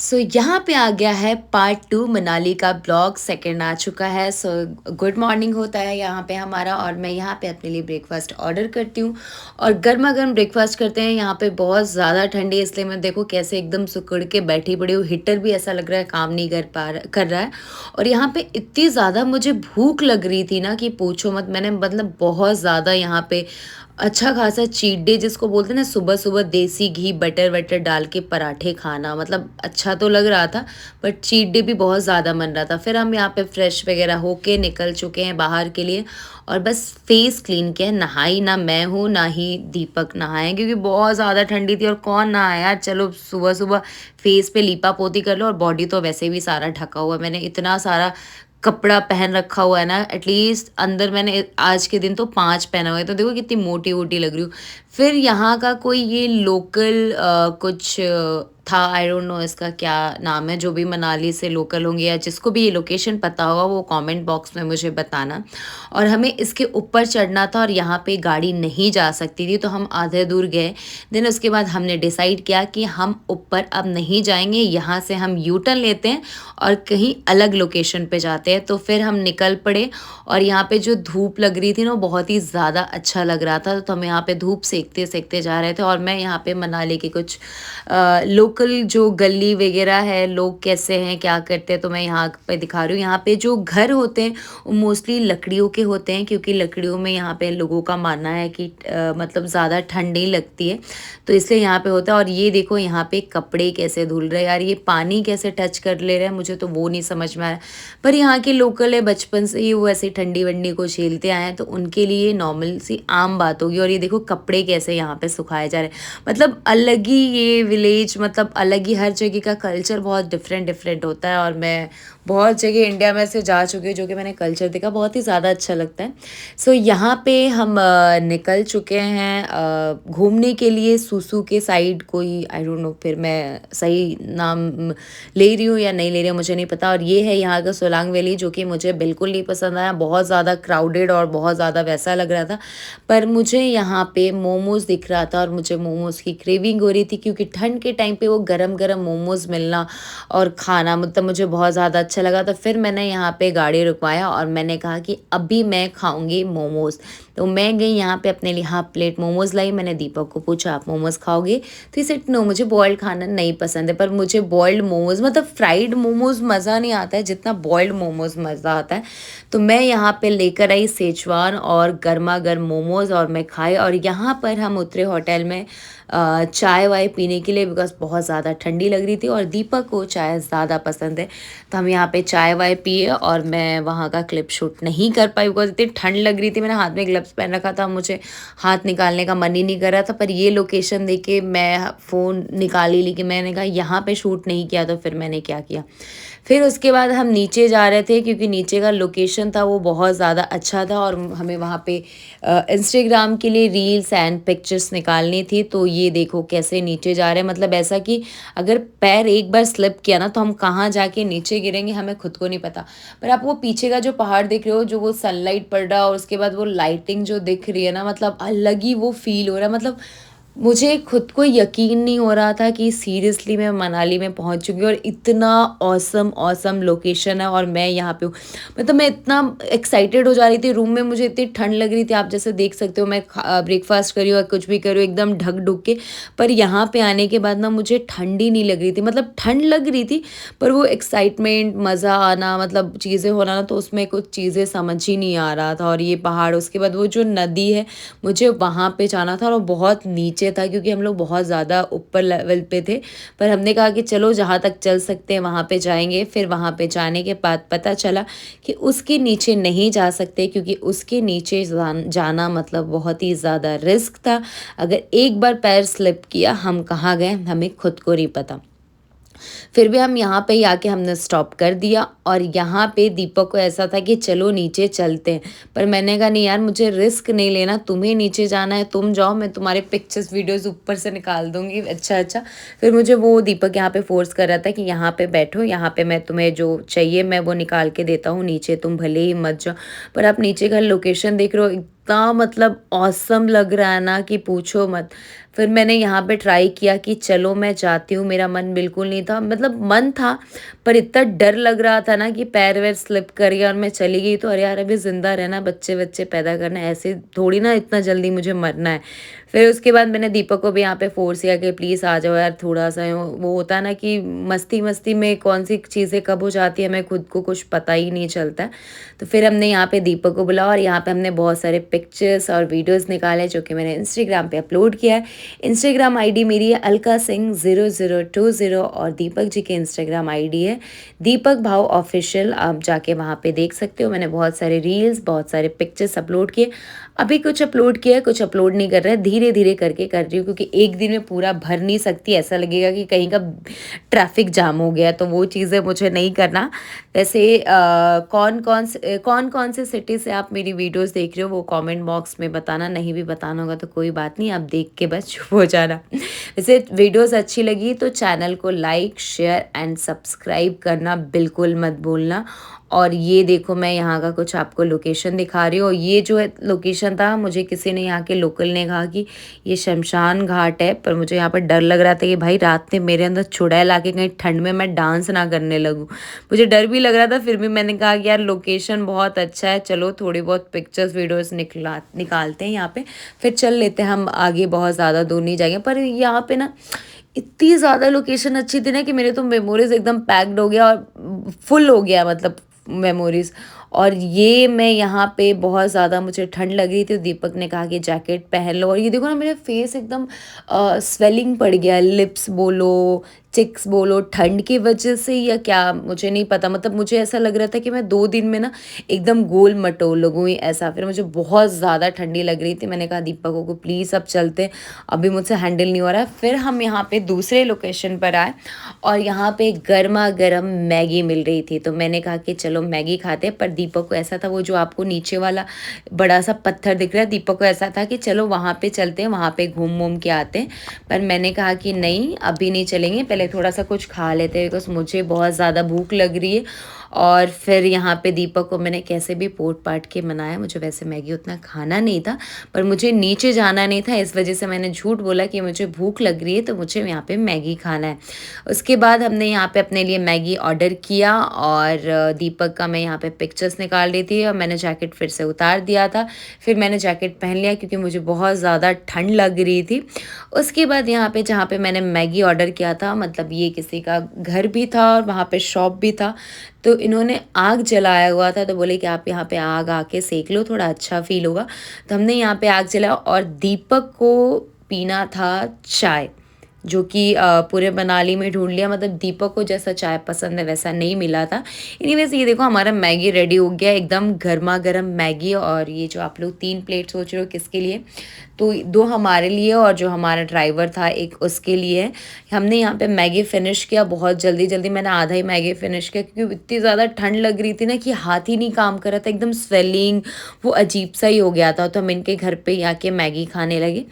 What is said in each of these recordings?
यहाँ पे आ गया है पार्ट 2 मनाली का ब्लॉग सेकंड आ चुका है। गुड मॉर्निंग होता है यहाँ पे हमारा और मैं यहाँ पे अपने लिए ब्रेकफास्ट ऑर्डर करती हूँ और गर्मा गर्म ब्रेकफास्ट करते हैं। यहाँ पे बहुत ज़्यादा ठंडी है, इसलिए मैं देखो कैसे एकदम सिकुड़ के बैठी पड़ी हूँ। हीटर भी ऐसा लग रहा है काम नहीं कर रहा है। और यहाँ पे इतनी ज़्यादा मुझे भूख लग रही थी ना कि पूछो मत। मैंने मतलब बहुत ज़्यादा यहाँ पे अच्छा खासा चीट डे जिसको बोलते हैं ना, सुबह सुबह देसी घी बटर वटर डाल के पराठे खाना, मतलब अच्छा तो लग रहा था बट चीट डे भी बहुत ज़्यादा मन रहा था। फिर हम यहाँ पे फ्रेश वगैरह होके निकल चुके हैं बाहर के लिए और बस फेस क्लीन किया है। नहाई ना मैं हूँ ना ही दीपक नहाए, क्योंकि बहुत ज़्यादा ठंडी थी और कौन नहाया यार। चलो सुबह सुबह फेस पे लीपा पोती कर लो, और बॉडी तो वैसे भी सारा ढका हुआ है। मैंने इतना सारा कपड़ा पहन रखा हुआ है ना, एटलीस्ट अंदर मैंने आज के दिन तो 5 पहना हुआ है, तो देखो कितनी मोटी वोटी लग रही हूँ। फिर यहाँ का कोई ये लोकल कुछ था, आई डोंट नो इसका क्या नाम है, जो भी मनाली से लोकल होंगे या जिसको भी ये लोकेशन पता होगा वो कमेंट बॉक्स में मुझे बताना। और हमें इसके ऊपर चढ़ना था और यहाँ पे गाड़ी नहीं जा सकती थी, तो हम आधे दूर गए। देन उसके बाद हमने डिसाइड किया कि हम ऊपर अब नहीं जाएंगे, यहाँ से हम यू टर्न लेते हैं और कहीं अलग लोकेशन पे जाते हैं। तो फिर हम निकल पड़े और यहाँ पे जो धूप लग रही थी ना, बहुत ही ज़्यादा अच्छा लग रहा था। तो हम यहाँ पे धूप सेकते सेकते जा रहे थे और मैं यहाँ पे मनाली के कुछ लोकल जो गली वगैरह है, लोग कैसे हैं क्या करते हैं, तो मैं यहाँ पे दिखा रही हूँ। यहाँ पे जो घर होते हैं वो मोस्टली लकड़ियों के होते हैं, क्योंकि लकड़ियों में यहाँ पे लोगों का मानना है कि मतलब ज़्यादा ठंड नहीं लगती है, तो इसलिए यहाँ पे होता है। और ये देखो यहाँ पे कपड़े कैसे धुल रहे हैं यार, ये पानी कैसे टच कर ले रहे हैं, मुझे तो वो नहीं समझ में आ रहा है। पर यहाँ के लोकल है, बचपन से ही वो ऐसे ठंडी वंडी को झेलते आए हैं, तो उनके लिए नॉर्मल सी आम बात होगी। और ये देखो कपड़े कैसे यहाँ पे सुखाए जा रहे हैं, मतलब अलग ही ये विलेज, मतलब अलग ही, हर जगह का कल्चर बहुत डिफरेंट डिफरेंट होता है। और मैं बहुत जगह इंडिया में से जा चुकी हूँ जो कि मैंने कल्चर देखा, बहुत ही ज़्यादा अच्छा लगता है। यहाँ पे हम निकल चुके हैं घूमने के लिए सूसू के साइड, कोई आई डोंट नो फिर मैं सही नाम ले रही हूँ या नहीं ले रही हूँ मुझे नहीं पता। और ये है यहाँ का सोलांग वैली, जो कि मुझे बिल्कुल नहीं पसंद आया, बहुत ज़्यादा क्राउडेड और बहुत ज़्यादा वैसा लग रहा था। पर मुझे यहाँ पे मोमोज़ दिख रहा था और मुझे मोमोज़ की क्रेविंग हो रही थी, क्योंकि ठंड के टाइम पे वो गरम गरम मोमोज़ मिलना और खाना मतलब मुझे बहुत ज़्यादा अच्छा लगा। तो फिर मैंने यहाँ पे गाड़ी रुकवाया और मैंने कहा कि अभी मैं खाऊंगी मोमोज़। तो मैं गई यहाँ पे अपने लिए हाफ प्लेट मोमोज़ लाई। मैंने दीपक को पूछा आप मोमोज़ खाओगे, तो इसे नो मुझे बॉयल्ड खाना नहीं पसंद है। पर मुझे बॉयल्ड मोमोज़, मतलब फ्राइड मोमोज़ मज़ा नहीं आता है जितना बॉयल्ड मोमोज़ मज़ा आता है। तो मैं यहाँ पे लेकर आई सेजवान और गर्मा गर्म मोमोज़ और मैं खाए। और यहाँ पर हम उतरे होटल में चाय वाय पीने के लिए, बिकॉज बहुत ज़्यादा ठंडी लग रही थी और दीपक को चाय ज़्यादा पसंद है। तो हम यहाँ पे चाय वाय पिए और मैं वहाँ का क्लिप शूट नहीं कर पाई, बिकॉज इतनी ठंड लग रही थी। मैंने हाथ में ग्लव्स पहन रखा था, मुझे हाथ निकालने का मन ही नहीं कर रहा था। पर ये लोकेशन देख के मैं फ़ोन निकाल ही ली कि मैंने कहा यहाँ पे शूट नहीं किया। तो फिर मैंने क्या किया, फिर उसके बाद हम नीचे जा रहे थे, क्योंकि नीचे का लोकेशन था वो बहुत ज़्यादा अच्छा था और हमें वहाँ पे इंस्टाग्राम के लिए रील्स एंड पिक्चर्स निकालनी थी। तो ये देखो कैसे नीचे जा रहे हैं, मतलब ऐसा कि अगर पैर एक बार स्लिप किया ना तो हम कहाँ जाके नीचे गिरेंगे हमें खुद को नहीं पता। पर आप वो पीछे का जो पहाड़ देख रहे हो, जो वो सनलाइट पड़ रहा है और उसके बाद वो लाइटिंग जो दिख रही है ना, मतलब अलग ही वो फील हो रहा है। मतलब मुझे खुद को यकीन नहीं हो रहा था कि सीरियसली मैं मनाली में पहुंच चुकी हूँ और इतना ऑसम ऑसम लोकेशन है और मैं यहाँ पे हूँ। मतलब मैं इतना एक्साइटेड हो जा रही थी। रूम में मुझे इतनी ठंड लग रही थी, आप जैसे देख सकते हो। मैं ब्रेकफास्ट करी और कुछ भी करूँ एकदम ढक ढुक के, पर यहाँ पे आने के बाद ना मुझे ठंड ही नहीं लग रही थी। मतलब ठंड लग रही थी पर वो एक्साइटमेंट, मज़ा आना, मतलब चीज़ें होना ना, तो उसमें कुछ चीज़ें समझ ही नहीं आ रहा था। और ये पहाड़, उसके बाद वो जो नदी है, मुझे वहाँ पे जाना था और वो बहुत नीचे था, क्योंकि हम लोग बहुत ज़्यादा ऊपर लेवल पे थे। पर हमने कहा कि चलो जहाँ तक चल सकते हैं वहाँ पे जाएंगे। फिर वहाँ पे जाने के बाद पता चला कि उसके नीचे नहीं जा सकते, क्योंकि उसके नीचे जाना मतलब बहुत ही ज़्यादा रिस्क था। अगर एक बार पैर स्लिप किया, हम कहाँ गए हमें खुद को नहीं पता। फिर भी हम यहाँ पे ही आके हमने स्टॉप कर दिया और यहाँ पे दीपक को ऐसा था कि चलो नीचे चलते हैं। पर मैंने कहा नहीं यार, मुझे रिस्क नहीं लेना, तुम्हें नीचे जाना है तुम जाओ, मैं तुम्हारे पिक्चर्स वीडियोस ऊपर से निकाल दूंगी। अच्छा अच्छा। फिर मुझे वो दीपक यहाँ पे फोर्स कर रहा था कि यहाँ पे बैठो, यहाँ पे मैं तुम्हें जो चाहिए मैं वो निकाल के देता हूँ, नीचे तुम भले ही मत जाओ। पर आप नीचे का लोकेशन देख रहे हो, इतना मतलब ऑसम लग रहा है ना कि पूछो मत। फिर मैंने यहाँ पे ट्राई किया कि चलो मैं जाती हूँ, मेरा मन बिल्कुल नहीं था, मतलब मन था पर इतना डर लग रहा था ना कि पैर वैर स्लिप कर गया और मैं चली गई तो अरे यार अभी ज़िंदा रहना, बच्चे-वच्चे पैदा करना है, ऐसे थोड़ी ना इतना जल्दी मुझे मरना है। फिर उसके बाद मैंने दीपक को भी यहाँ पे फ़ोर्स किया कि प्लीज़ आ जाओ यार, थोड़ा-सा वो होता है ना कि मस्ती-मस्ती में कौन-सी चीज़ें कब हो जाती है हमें खुद को कुछ पता ही नहीं चलता है। तो फिर हमने यहाँ पे दीपक को बुलाया और यहाँ पे हमने बहुत सारे पिक्चर्स और वीडियोज़ निकाले जो कि मैंने इंस्टाग्राम पे अपलोड किया है। इंस्टाग्राम आईडी मेरी है अलका सिंह 0020 और दीपक जी की इंस्टाग्राम आईडी है दीपक भाव ऑफिशियल। आप जाके वहाँ पे देख सकते हो। मैंने बहुत सारे रील्स, बहुत सारे पिक्चर्स अपलोड किए। अभी कुछ अपलोड किया है, कुछ अपलोड नहीं कर रहा है, धीरे-धीरे करके कर रही हूँ क्योंकि एक दिन में पूरा भर नहीं सकती, ऐसा लगेगा कि कहीं का ट्रैफ़िक जाम हो गया, तो वो चीज़ें मुझे नहीं करना। वैसे कौन-कौन से सिटी से आप मेरी वीडियोज़ देख रहे हो वो कमेंट बॉक्स में बताना, नहीं भी बताना होगा तो कोई बात नहीं, आप देख के बस चुप हो जाना। वैसे वीडियोज़ अच्छी लगी तो चैनल को लाइक, शेयर एंड सब्सक्राइब करना बिल्कुल मत भूलना। और ये देखो मैं यहाँ का कुछ आपको लोकेशन दिखा रही हूँ और ये जो है लोकेशन था, मुझे किसी ने यहाँ के लोकल ने कहा कि ये शमशान घाट है, पर मुझे यहाँ पर डर लग रहा था कि भाई रात में मेरे अंदर चुड़ैल आके कहीं ठंड में मैं डांस ना करने लगूँ। मुझे डर भी लग रहा था, फिर भी मैंने कहा कि यार लोकेशन बहुत अच्छा है, चलो थोड़ी बहुत पिक्चर्स वीडियोज़ निकालते हैं यहाँ पे, फिर चल लेते हैं हम आगे, बहुत ज़्यादा दूर नहीं जाएँगे। पर यहाँ पे ना इतनी ज़्यादा लोकेशन अच्छी थी ना कि मेरे तो मेमोरीज़ एकदम पैक्ड हो गया और फुल हो गया, मतलब मेमोरीज़। और ये मैं यहाँ पे बहुत ज़्यादा मुझे ठंड लग रही थी, दीपक ने कहा कि जैकेट पहन लो और ये देखो ना मेरे फेस एकदम स्वेलिंग पड़ गया, लिप्स बोलो, चिक्स बोलो, ठंड की वजह से या क्या मुझे नहीं पता, मतलब मुझे ऐसा लग रहा था कि मैं 2 दिन में ना एकदम गोल मटोल हो गई ऐसा। फिर मुझे बहुत ज़्यादा ठंडी लग रही थी, मैंने कहा दीपक को प्लीज़ अब चलते हैं, अभी मुझसे हैंडल नहीं हो रहा है। फिर हम यहाँ पे दूसरे लोकेशन पर आए और यहाँ पे गरमा-गरम मैगी मिल रही थी, तो मैंने कहा कि चलो मैगी खाते हैं। पर दीपक को ऐसा था, वो जो आपको नीचे वाला बड़ा-सा पत्थर दिख रहा है, दीपक को ऐसा था कि चलो वहाँ पे चलते हैं, वहाँ पे घूम-वूम के आते हैं। पर मैंने कहा कि नहीं, अभी नहीं चलेंगे, पहले थोड़ा-सा कुछ खा लेते हैं बिकॉज़ मुझे बहुत ज़्यादा भूख लग रही है। और फिर यहाँ पे दीपक को मैंने कैसे भी पोट-पाट के मनाया, मुझे वैसे मैगी उतना खाना नहीं था, पर मुझे नीचे जाना नहीं था, इस वजह से मैंने झूठ बोला कि मुझे भूख लग रही है, तो मुझे यहाँ पे मैगी खाना है। उसके बाद हमने यहाँ पे अपने लिए मैगी ऑर्डर किया और दीपक का मैं यहाँ पे पिक्चर्स निकाल रही थी और मैंने जैकेट फिर से उतार दिया था। फिर मैंने जैकेट पहन लिया क्योंकि मुझे बहुत ज़्यादा ठंड लग रही थी। उसके बाद यहाँ पे जहाँ पे मैंने मैगी ऑर्डर किया था, मतलब ये किसी का घर भी था और वहाँ पे शॉप भी था, तो इन्होंने आग जलाया हुआ था, तो बोले कि आप यहाँ पे आग आके सेक लो, थोड़ा अच्छा फ़ील होगा। तो हमने यहाँ पे आग जलाया और दीपक को पीना था चाय, जो कि पूरे मनाली में ढूँढ लिया, मतलब दीपक को जैसा चाय पसंद है वैसा नहीं मिला था। एनीवेज़ ये देखो हमारा मैगी रेडी हो गया, एकदम गरमा-गरम मैगी। और ये जो आप लोग 3 प्लेट सोच रहे हो किसके लिए, तो 2 हमारे लिए और जो हमारा ड्राइवर था एक उसके लिए है। हमने यहाँ पे मैगी फ़िनिश किया बहुत जल्दी-जल्दी, मैंने आधा ही मैगी फ़िनिश किया क्योंकि इतनी ज़्यादा ठंड लग रही थी ना कि हाथ ही नहीं काम कर रहा था, एकदम स्वेलिंग वो अजीब-सा ही हो गया था। तो हम इनके घर पे ही आके मैगी खाने लगे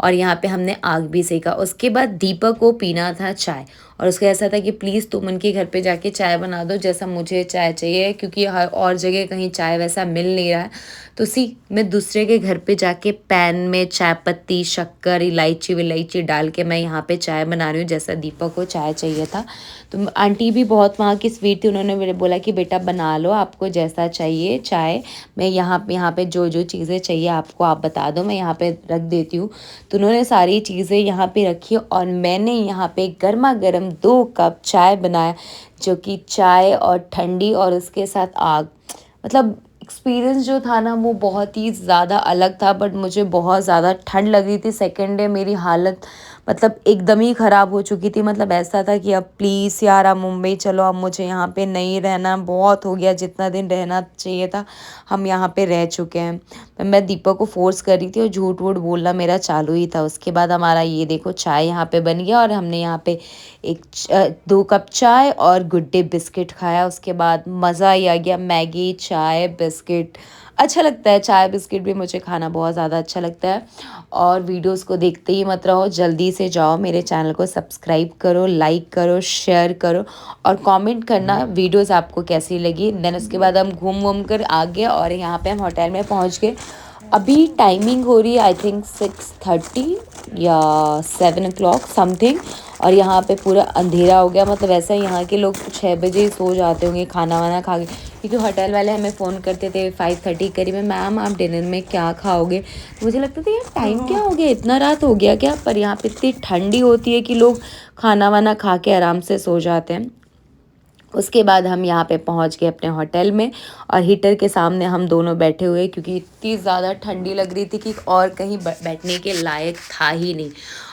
और यहाँ पे हमने आग भी सेका। उसके बाद दीपक को पीना था चाय और उसका ऐसा था कि प्लीज़ तुम उनके घर पे जाके चाय बना दो जैसा मुझे चाय चाहिए, क्योंकि हर और जगह कहीं चाय वैसा मिल नहीं रहा है। तो मैं दूसरे के घर पे जाके पैन में चाय पत्ती, शक्कर, इलायची-विलायची डाल के मैं यहाँ पे चाय बना रही हूँ जैसा दीपक को चाय चाहिए था। तो आंटी भी बहुत वहाँ की स्वीट थी, उन्होंने मेरे बोला कि बेटा बना लो, आपको जैसा चाहिए चाय, मैं यहाँ पे जो-जो चीज़ें चाहिए आपको आप बता दो, मैं यहाँ पे रख देती हूँ। तो उन्होंने सारी चीज़ें यहाँ पे रखी और मैंने यहाँ पे गरमा-गरम 2 कप चाय बनाया, जो कि चाय और ठंडी और उसके साथ आग, मतलब एक्सपीरियंस जो था ना वो बहुत ही ज़्यादा अलग था। बट मुझे बहुत ज़्यादा ठंड लग रही थी, सेकंड डे मेरी हालत मतलब एकदम ही ख़राब हो चुकी थी। मतलब ऐसा था कि अब प्लीज़ यार अब मुंबई चलो, अब मुझे यहाँ पे नहीं रहना, बहुत हो गया, जितना दिन रहना चाहिए था हम यहाँ पे रह चुके हैं। पर मैं दीपक को फ़ोर्स कर रही थी और झूठ वूठ बोलना मेरा चालू ही था। उसके बाद हमारा ये देखो चाय यहाँ पे बन गया और हमने यहाँ पे 2 कप चाय और गुड डे बिस्किट खाया। उसके बाद मज़ा ही आ गया, मैगी, चाय, बिस्किट अच्छा लगता है, चाय बिस्किट भी मुझे खाना बहुत ज़्यादा अच्छा लगता है। और वीडियोज़ को देखते ही मत रहो, जल्दी से जाओ मेरे चैनल को सब्सक्राइब करो, लाइक करो, शेयर करो और कमेंट करना वीडियोज़ आपको कैसी लगी। देन उसके बाद हम घूम कर आ गए और यहाँ पे हम होटल में पहुँच गए अभी टाइमिंग हो रही है आई थिंक 6:30 या 7 o'clock समथिंग। और यहाँ पे पूरा अंधेरा हो गया, मतलब ऐसा यहाँ के लोग 6 बजे ही सो जाते होंगे खाना वाना खा के, क्योंकि होटल वाले हमें फ़ोन करते थे 5:30 करीब में, मैम आप डिनर में क्या खाओगे। तो मुझे लगता था यार टाइम क्या हो गया, इतना रात हो गया क्या, पर यहाँ पे इतनी ठंडी होती है कि लोग खाना वाना खा के आराम से सो जाते हैं। उसके बाद हम यहाँ पे पहुँच गए अपने होटल में, और हीटर के सामने हम दोनों बैठे हुए, क्योंकि इतनी ज़्यादा ठंडी लग रही थी कि और कहीं बैठने के लायक था ही नहीं।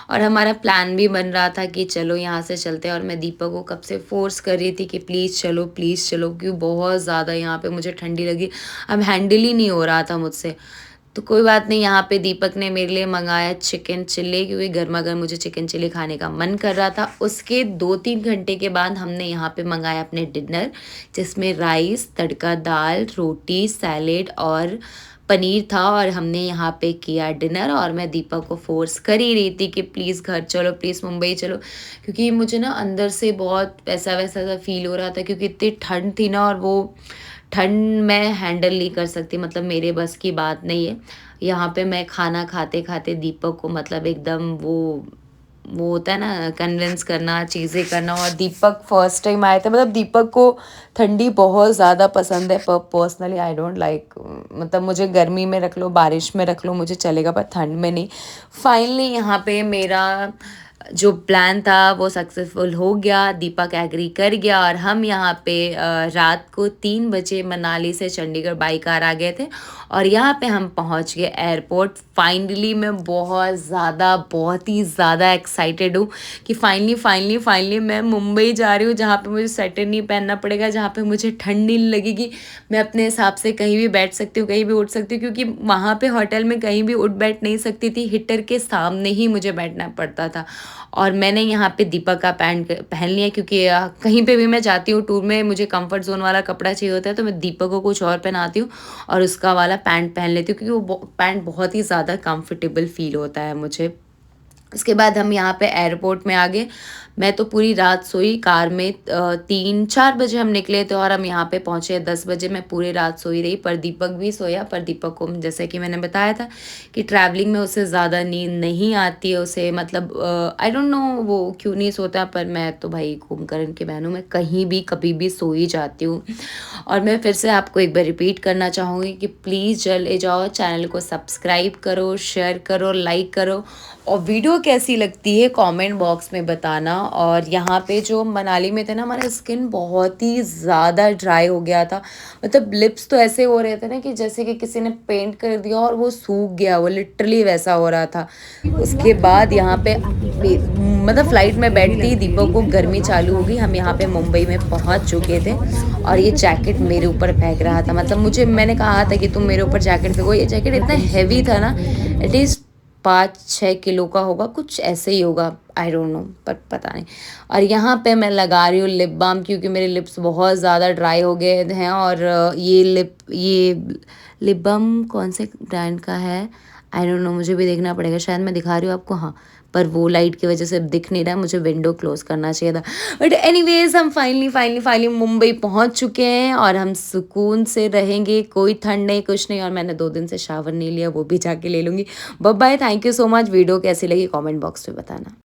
और हमारा प्लान भी बन रहा था कि चलो यहाँ से चलते हैं, और मैं दीपक को कब से फ़ोर्स कर रही थी कि प्लीज़ चलो, क्योंकि बहुत ज़्यादा यहाँ पे मुझे ठंडी लगी, अब हैंडल ही नहीं हो रहा था मुझसे। तो कोई बात नहीं, यहाँ पे दीपक ने मेरे लिए मंगाया चिकन चिल्ली, क्योंकि गर्मा-गर्म मुझे चिकन चिल्ली खाने का मन कर रहा था। उसके 2-3 घंटे के बाद हमने यहाँ पे मंगाया अपने डिनर, जिसमें राइस, तड़का दाल, रोटी, सैलेड और पनीर था, और हमने यहाँ पे किया डिनर। और मैं दीपक को फ़ोर्स कर ही रही थी कि प्लीज़ घर चलो, प्लीज़ मुंबई चलो, क्योंकि मुझे ना अंदर से बहुत वैसा-वैसा सा फ़ील हो रहा था, क्योंकि इतनी ठंड थी ना, और वो ठंड मैं हैंडल नहीं कर सकती, मतलब मेरे बस की बात नहीं है। यहाँ पे मैं खाना खाते-खाते दीपक को मतलब एकदम वो होता है ना कन्विंस करना, चीज़ें करना। और दीपक फर्स्ट टाइम आए थे, मतलब दीपक को ठंडी बहुत ज़्यादा पसंद है, पर पर्सनली आई डोंट लाइक, मतलब मुझे गर्मी में रख लो, बारिश में रख लो, मुझे चलेगा, पर ठंड में नहीं। फाइनली यहाँ पे मेरा जो प्लान था वो सक्सेसफुल हो गया, दीपक एग्री कर गया, और हम यहाँ पे रात को 3 बजे मनाली से चंडीगढ़ बाई कार आ गए थे, और यहाँ पे हम पहुँच गए एयरपोर्ट। फाइनली मैं बहुत ही ज़्यादा एक्साइटेड हूँ कि फाइनली मैं मुंबई जा रही हूँ, जहाँ पे मुझे स्वेटर नहीं पहनना पड़ेगा, जहाँ पे मुझे ठंड नहीं लगेगी, मैं अपने हिसाब से कहीं भी बैठ सकती हूँ, कहीं भी उठ सकती हूँ, क्योंकि वहाँ पे होटल में कहीं भी उठ बैठ नहीं सकती थी, हीटर के सामने ही मुझे बैठना पड़ता था। और मैंने यहाँ पे दीपक का पैंट पहन लिया, क्योंकि कहीं पे भी मैं जाती हूँ टूर में, मुझे कंफर्ट जोन वाला कपड़ा चाहिए होता है, तो मैं दीपक को कुछ और पहनाती हूँ और उसका वाला पैंट पहन लेती हूँ, क्योंकि वो पैंट बहुत ही ज़्यादा कंफर्टेबल फील होता है मुझे। उसके बाद हम यहाँ पे एयरपोर्ट में आ गए। मैं तो पूरी रात सोई कार में, 3-4 बजे हम निकले थे, और हम यहाँ पे पहुँचे 10 बजे। मैं पूरी रात सोई रही, पर दीपक भी सोया, पर दीपक को जैसे कि मैंने बताया था कि ट्रैवलिंग में उसे ज़्यादा नींद नहीं आती है, उसे मतलब आई डोंट नो वो क्यों नहीं सोता, पर मैं तो भाई कुंभकर्ण की बहन हूँ, मैं कहीं भी कभी भी सो ही जाती हूँ। और मैं फिर से आपको एक बार रिपीट करना चाहूँगी कि प्लीज़ जल्दी जाओ, चैनल को सब्सक्राइब करो, शेयर करो, लाइक करो, और वीडियो कैसी लगती है कमेंट बॉक्स में बताना। और यहाँ पे जो मनाली में थे ना, हमारा स्किन बहुत ही ज़्यादा ड्राई हो गया था, मतलब लिप्स तो ऐसे हो रहे थे ना कि जैसे कि किसी ने पेंट कर दिया और वो सूख गया, वो लिटरली वैसा हो रहा था। उसके बाद यहाँ पे मतलब फ़्लाइट में बैठते ही दीपक को गर्मी चालू हो गई, हम यहाँ पे मुंबई में पहुँच चुके थे, और ये जैकेट मेरे ऊपर फेंक रहा था, मतलब मैंने कहा था कि तुम मेरे ऊपर जैकेट फेंको, ये जैकेट इतना हैवी था ना, एटलीस्ट 5-6 किलो का होगा, कुछ ऐसे ही होगा, आई डोंट नो, पर पता नहीं। और यहाँ पे मैं लगा रही हूँ लिप बाम, क्योंकि मेरे लिप्स बहुत ज़्यादा ड्राई हो गए हैं। और ये लिप बाम कौन से ब्रांड का है आई डोंट नो, मुझे भी देखना पड़ेगा, शायद मैं दिखा रही हूँ आपको, हाँ, पर वो लाइट की वजह से दिख नहीं रहा है, मुझे विंडो क्लोज करना चाहिए था। बट एनीवेज हम फाइनली मुंबई पहुंच चुके हैं, और हम सुकून से रहेंगे, कोई ठंड नहीं, कुछ नहीं। और मैंने 2 दिन से शावर नहीं लिया, वो भी जाके ले लूँगी। Bye bye, thank you so much. Video कैसी लगी कमेंट बॉक्स में बताना।